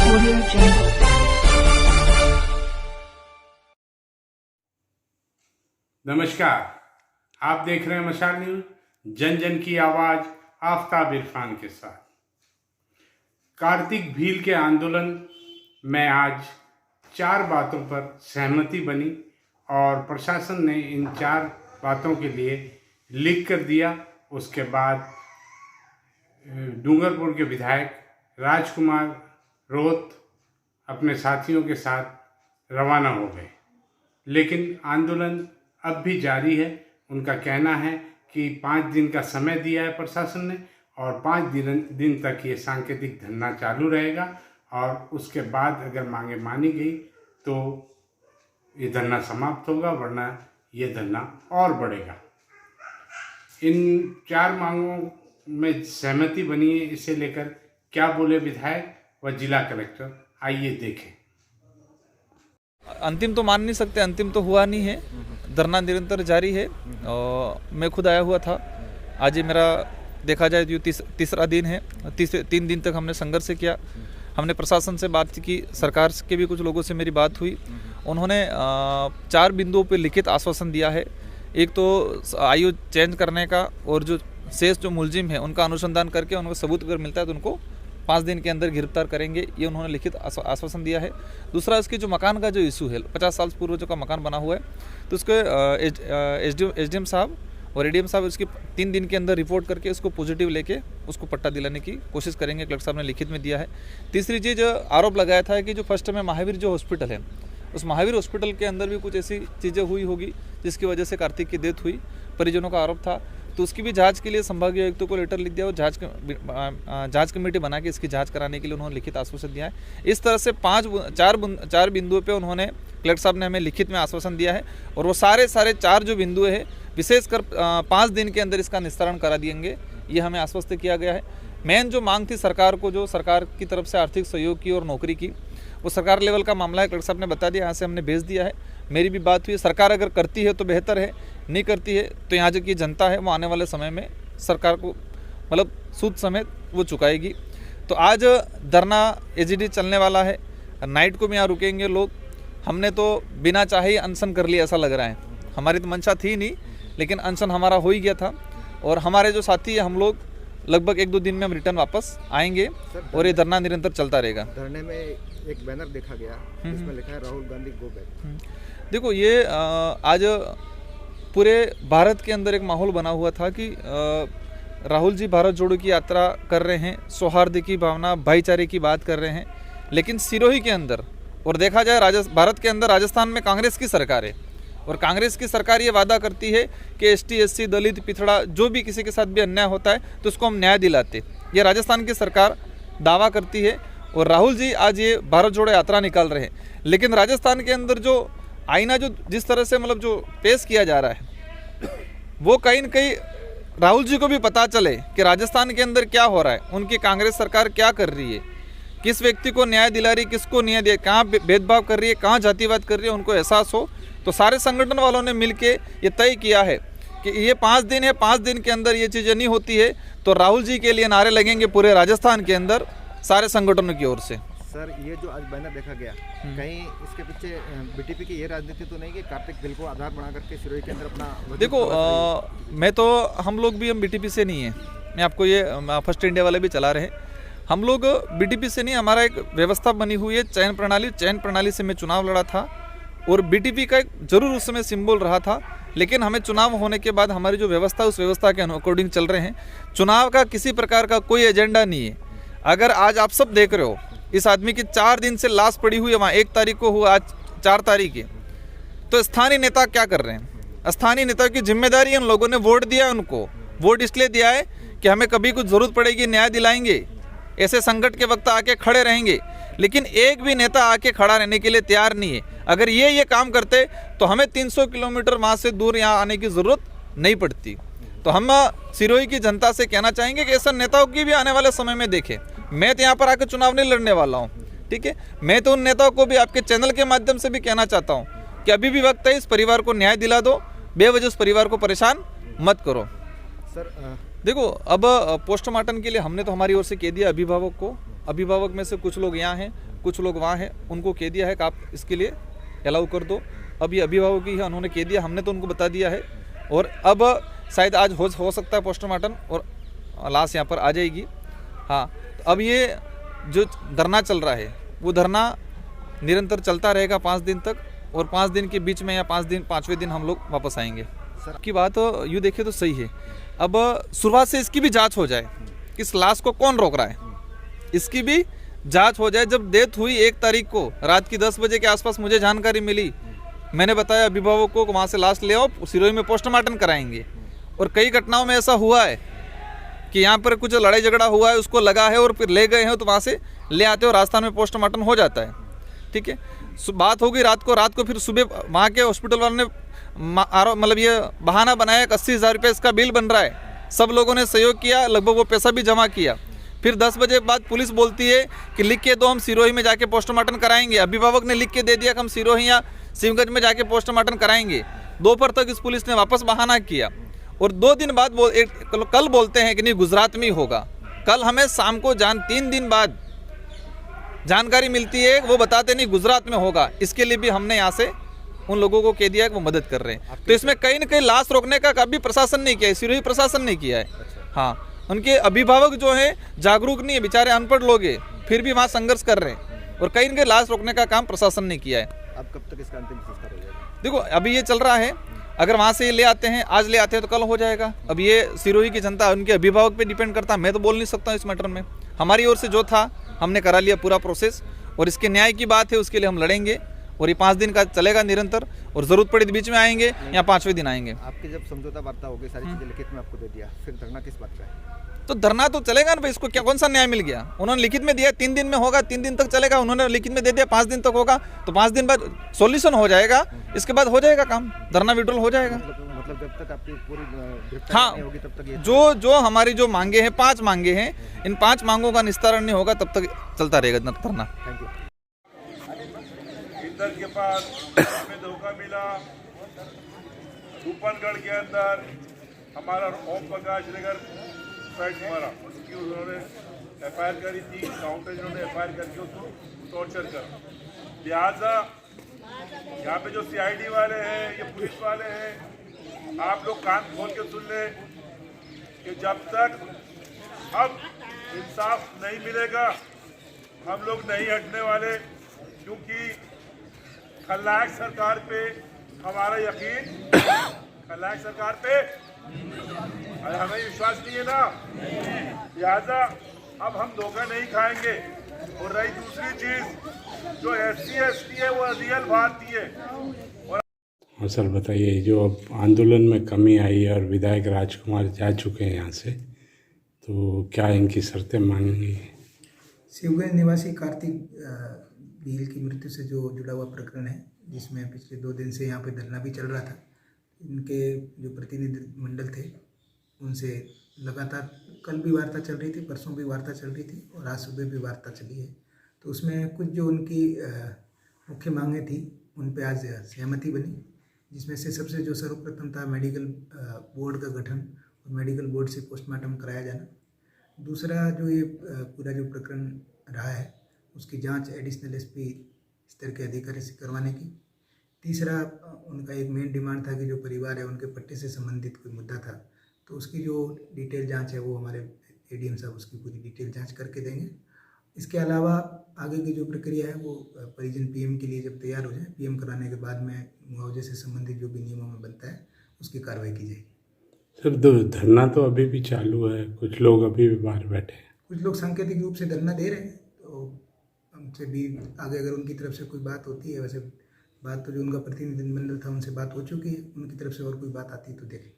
Audio Jungle. नमस्कार, आप देख रहे हैं मशाल न्यूज, जन जन की आवाज, आफताब इरफान के साथ। कार्तिक भील के आंदोलन में आज 4 बातों पर सहमति बनी और प्रशासन ने इन 4 बातों के लिए लिख कर दिया। उसके बाद डूंगरपुर के विधायक राजकुमार रोत अपने साथियों के साथ रवाना हो गए, लेकिन आंदोलन अब भी जारी है। उनका कहना है कि 5 दिन का समय दिया है प्रशासन ने और 5 दिन तक ये सांकेतिक धरना चालू रहेगा और उसके बाद अगर मांगे मानी गई तो ये धरना समाप्त होगा, वरना ये धरना और बढ़ेगा। इन 4 मांगों में सहमति बनी है। इसे लेकर क्या बोले विधायक व जिला कलेक्टर, आइए देखें। अंतिम तो मान नहीं सकते, अंतिम तो हुआ नहीं है, धरना निरंतर जारी है। और मैं खुद आया हुआ था, आज ये मेरा देखा जाए तो तीसरा दिन है। 3 दिन तक हमने संघर्ष किया। हमने प्रशासन से बात की, सरकार के भी कुछ लोगों से मेरी बात हुई। उन्होंने 4 बिंदुओं पर लिखित आश्वासन दिया है। एक तो आयु चेंज करने का और जो शेष जो मुलजिम है उनका अनुसंधान करके उनको सबूत अगर मिलता है तो उनको 5 दिन के अंदर गिरफ्तार करेंगे, ये उन्होंने लिखित आश्वासन दिया है। दूसरा, इसकी जो मकान का जो इशू है, 50 साल पूर्व जो का मकान बना हुआ है, तो उसके एसडीएम साहब और एडीएम साहब उसकी 3 दिन के अंदर रिपोर्ट करके उसको पॉजिटिव लेके उसको पट्टा दिलाने की कोशिश करेंगे। कलेक्टर साहब ने लिखित में दिया है। तीसरी चीज़, आरोप लगाया था कि जो फर्स्ट में महावीर जो हॉस्पिटल है, उस महावीर हॉस्पिटल के अंदर भी कुछ ऐसी चीज़ें हुई होगी जिसकी वजह से कार्तिक की डेथ हुई, परिजनों का आरोप था। तो उसकी भी जांच के लिए संभागीय आयुक्तों को लेटर लिख दिया और जांच कमेटी बना के इसकी जांच कराने के लिए उन्होंने लिखित आश्वासन दिया है। इस तरह से 4 बिंदुओं पे उन्होंने, कलेक्टर साहब ने हमें लिखित में आश्वासन दिया है और वो सारे 4 जो बिंदु है विशेषकर 5 दिन के अंदर इसका निस्तारण करा देंगे, ये हमें आश्वस्त किया गया है। मेन जो मांग थी सरकार को, जो सरकार की तरफ से आर्थिक सहयोग की और नौकरी की, वो सरकार लेवल का मामला है। कलेक्टर साहब ने बता दिया, यहाँ से हमने भेज दिया है। मेरी भी बात हुई, सरकार अगर करती है तो बेहतर है, नहीं करती है तो यहाँ जो की जनता है वो आने वाले समय में सरकार को मतलब सूद समेत वो चुकाएगी। तो आज धरना एजीडी चलने वाला है, नाइट को भी यहाँ रुकेंगे लोग। हमने तो बिना चाहे ही अनशन कर लिया ऐसा लग रहा है। हमारी तो मंशा थी नहीं, लेकिन अनशन हमारा हो ही गया था। और हमारे जो साथी है, हम लोग लगभग 1-2 दिन में हम रिटर्न वापस आएंगे और ये धरना निरंतर चलता रहेगा। धरने में एक बैनर देखा गया जिसमें लिखा है राहुल गांधी गो बैक। देखो, ये आज पूरे भारत के अंदर एक माहौल बना हुआ था कि राहुल जी भारत जोड़ो की यात्रा कर रहे हैं, सौहार्द की भावना, भाईचारे की बात कर रहे हैं, लेकिन सिरोही के अंदर और देखा जाए भारत के अंदर राजस्थान में कांग्रेस की सरकार है और कांग्रेस की सरकार ये वादा करती है कि ST SC दलित पिछड़ा जो भी किसी के साथ भी अन्याय होता है तो उसको हम न्याय दिलाते। ये राजस्थान की सरकार दावा करती है और राहुल जी आज ये भारत जोड़ो यात्रा निकाल रहे हैं, लेकिन राजस्थान के अंदर जो आईना जो जिस तरह से मतलब जो पेश किया जा रहा है वो कहीं न कहीं राहुल जी को भी पता चले कि राजस्थान के अंदर क्या हो रहा है, उनकी कांग्रेस सरकार क्या कर रही है, किस व्यक्ति को न्याय दिला रही है, किसको न्याय दिया, कहाँ भेदभाव कर रही है, कहाँ जातिवाद कर रही है, उनको एहसास हो। तो सारे संगठन वालों ने मिलके ये तय किया है कि ये 5 दिन है, 5 दिन के अंदर ये चीज़ें नहीं होती है तो राहुल जी के लिए नारे लगेंगे पूरे राजस्थान के अंदर सारे संगठनों की ओर से। सर, ये जो आज बैनर देखा गया, कहीं इसके पीछे बीटीपी की ये राजनीति तो नहीं कि कार्तिक बिल को आधार बना करके सिरोही के अंदर अपना? देखो, मैं तो हम लोग भी हम बीटीपी से नहीं है, मैं आपको ये फर्स्ट इंडिया वाले भी चला रहे हैं, हम लोग बीटीपी से नहीं। हमारा एक व्यवस्था बनी हुई है चयन प्रणाली से मैं चुनाव लड़ा था और बीटीपी का एक जरूर उस समय सिंबल रहा था, लेकिन हमें चुनाव होने के बाद हमारी जो व्यवस्था उस व्यवस्था के अकॉर्डिंग चल रहे हैं। चुनाव का किसी प्रकार का कोई एजेंडा नहीं है। अगर आज आप सब देख रहे हो, इस आदमी की 4 दिन से लाश पड़ी हुई है वहाँ, 1 तारीख को हुआ, आज 4 तारीख है। तो स्थानीय नेता क्या कर रहे हैं? स्थानीय नेता की जिम्मेदारी है, उन लोगों ने वोट दिया है, उनको वोट इसलिए दिया है कि हमें कभी कुछ जरूरत पड़ेगी न्याय दिलाएंगे, ऐसे संकट के वक्त आके खड़े रहेंगे, लेकिन एक भी नेता आके खड़ा रहने के लिए तैयार नहीं है। अगर ये काम करते तो हमें 300 किलोमीटर वहाँ से दूर यहाँ आने की ज़रूरत नहीं पड़ती। तो हम सिरोही की जनता से कहना चाहेंगे कि ऐसा नेताओं की भी आने वाले समय में देखें। मैं तो यहाँ पर आकर चुनाव नहीं लड़ने वाला हूँ, ठीक है। मैं तो उन नेताओं को भी आपके चैनल के माध्यम से भी कहना चाहता हूँ कि अभी भी वक्त है, इस परिवार को न्याय दिला दो, बेवजह उस परिवार को परेशान मत करो। सर देखो, अब पोस्टमार्टम के लिए हमने तो हमारी ओर से कह दिया अभिभावक को। अभिभावक में से कुछ लोग यहाँ हैं, कुछ लोग वहाँ हैं, उनको कह दिया है कि आप इसके लिए अलाउ कर दो। अब ये अभिभावक ही है, उन्होंने कह दिया, हमने तो उनको बता दिया है। और अब शायद आज हो सकता है पोस्टमार्टम और लाश यहाँ पर आ जाएगी। हाँ, तो अब ये जो धरना चल रहा है वो धरना निरंतर चलता रहेगा 5 दिन तक, और 5 दिन के बीच में या 5वें दिन हम लोग वापस आएंगे। सर की बात यूँ देखिए तो सही है। अब शुरुआत से इसकी भी जांच हो जाए कि इस लाश को कौन रोक रहा है, इसकी भी जांच हो जाए। जब डेथ हुई 1 तारीख को रात की 10 बजे के आसपास मुझे जानकारी मिली, मैंने बताया अभिभावकों को वहाँ से लाश ले आओ, सिरोही में पोस्टमार्टम कराएंगे। और कई घटनाओं में ऐसा हुआ है कि यहाँ पर कुछ लड़ाई झगड़ा हुआ है, उसको लगा है और फिर ले गए हैं, तो वहाँ से ले आते हो, राजस्थान में पोस्टमार्टम हो जाता है। ठीक है, बात होगी रात को फिर सुबह वहाँ के हॉस्पिटल वालों ने मतलब ये बहाना बनाया कि 80,000 रुपये इसका बिल बन रहा है। सब लोगों ने सहयोग किया, लगभग वो पैसा भी जमा किया। फिर 10 बजे बाद पुलिस बोलती है कि लिख के दो, हम सिरोही में जाके पोस्टमार्टम कराएंगे। अभिभावक ने लिख के दे दिया कि हम सिरोही या सिमगंज में जाके पोस्टमार्टम कराएंगे। दोपहर तक इस पुलिस ने वापस बहाना किया, और 2 दिन बाद कल बोलते हैं कि नहीं गुजरात में ही होगा। कल हमें शाम को 3 दिन बाद जानकारी मिलती है, वो बताते नहीं गुजरात में होगा। इसके लिए भी हमने यहाँ से उन लोगों को कह दिया है कि वो मदद कर रहे हैं। तो इसमें कहीं ना कहीं लाश रोकने का कभी प्रशासन नहीं किया है, सिरोही प्रशासन ने किया है। हाँ, उनके अभिभावक जो है जागरूक नहीं है, बेचारे अनपढ़ लोग हैं, फिर भी वहाँ संघर्ष कर रहे हैं, और कहीं ना कहीं लाश रोकने का काम प्रशासन ने किया है। अब कब तक इसका अंतिम संस्कार हो जाएगा? देखो अभी ये चल रहा है, अगर वहाँ से ये ले आते हैं, आज ले आते हैं तो कल हो जाएगा। अब ये सिरोही की जनता उनके अभिभावक पे डिपेंड करता है, मैं तो बोल नहीं सकता इस मैटर में। हमारी ओर से जो था हमने करा लिया पूरा प्रोसेस, और इसके न्याय की बात है उसके लिए हम लड़ेंगे, और ये 5 दिन का चलेगा निरंतर, और जरूरत पड़ी तो बीच में आएंगे या 5वें दिन आएंगे। आपकी जब समझौता वार्ता हो गई, सारी चीजें लिखित में आपको दे दिया, फिर धरना किस बात का है? तो धरना तो चलेगा ना भाई, इसको क्या कौन सा न्याय मिल गया? उन्होंने लिखित में दिया 3 दिन में होगा, 3 दिन तक चलेगा। उन्होंने लिखित में दे दिया 5 दिन तक होगा, तो 5 दिन बाद सॉल्यूशन हो जाएगा, इसके बाद हो जाएगा काम, धरना विड्रॉल हो जाएगा। मतलब जब तक आपकी पूरी गिरफ्तारी हाँ, नहीं होगी तब तक ये जो हमारी जो मांगे हैं, 5 मांगे हैं, इन 5 मांगों का निस्तारण नहीं होगा तब तक चलता रहेगा धरना। Thank you. इंदर के पास हमें धोखा मिला। रूपनगढ़ के अंदर हमारा ओम प्रकाश नगर पैट मारा, उसकी उन्होंने FIR करी थी, काउंटर जिन्होंने FIR करके उसको टॉर्चर करा। लिहाजा यहाँ पे जो CID वाले हैं, ये पुलिस वाले हैं, आप लोग कान खोल के सुन ले कि जब तक अब इंसाफ नहीं मिलेगा हम लोग नहीं हटने वाले, क्योंकि खलनायक सरकार पे हमारा यकीन, खलनायक सरकार पे हमें विश्वास नहीं है ना, लिहाजा अब हम धोखा नहीं खाएंगे। और रही दूसरी चीज, जो SC ST है वो रियल भारतीय है। हाँ सर बताइए, जो अब आंदोलन में कमी आई है और विधायक राजकुमार जा चुके हैं यहाँ से, तो क्या इनकी शर्तें मांगेंगी? शिवगंज निवासी कार्तिक भील की मृत्यु से जो जुड़ा हुआ प्रकरण है, जिसमें पिछले 2 दिन से यहाँ पे धरना भी चल रहा था, इनके जो प्रतिनिधि मंडल थे उनसे लगातार कल भी वार्ता चल रही थी, परसों भी वार्ता चल रही थी, और आज सुबह भी वार्ता चली है। तो उसमें कुछ जो उनकी मुख्य मांगें थी उन पे आज सहमति बनी, जिसमें से सबसे जो सर्वप्रथम था मेडिकल बोर्ड का गठन, और मेडिकल बोर्ड से पोस्टमार्टम कराया जाना। दूसरा जो ये पूरा जो प्रकरण रहा है उसकी जांच एडिशनल SP स्तर के अधिकारी से करवाने की। तीसरा उनका एक मेन डिमांड था कि जो परिवार है उनके पट्टे से संबंधित कोई मुद्दा था, तो उसकी जो डिटेल जांच है वो हमारे ADM साहब उसकी पूरी डिटेल जांच करके देंगे। इसके अलावा आगे की जो प्रक्रिया है वो परिजन PM के लिए जब तैयार हो जाए, PM कराने के बाद में मुआवजे से संबंधित जो भी नियमों में बनता है उसकी कार्रवाई की जाएगी। सर धरना तो अभी भी चालू है, कुछ लोग अभी भी बाहर बैठे हैं, कुछ लोग सांकेतिक रूप से धरना दे रहे हैं, तो हमसे भी आगे अगर उनकी तरफ से कोई बात होती है, वैसे बात तो जो उनका प्रतिनिधिमंडल था उनसे बात हो चुकी है, उनकी तरफ से और कोई बात आती है तो देखेंगे।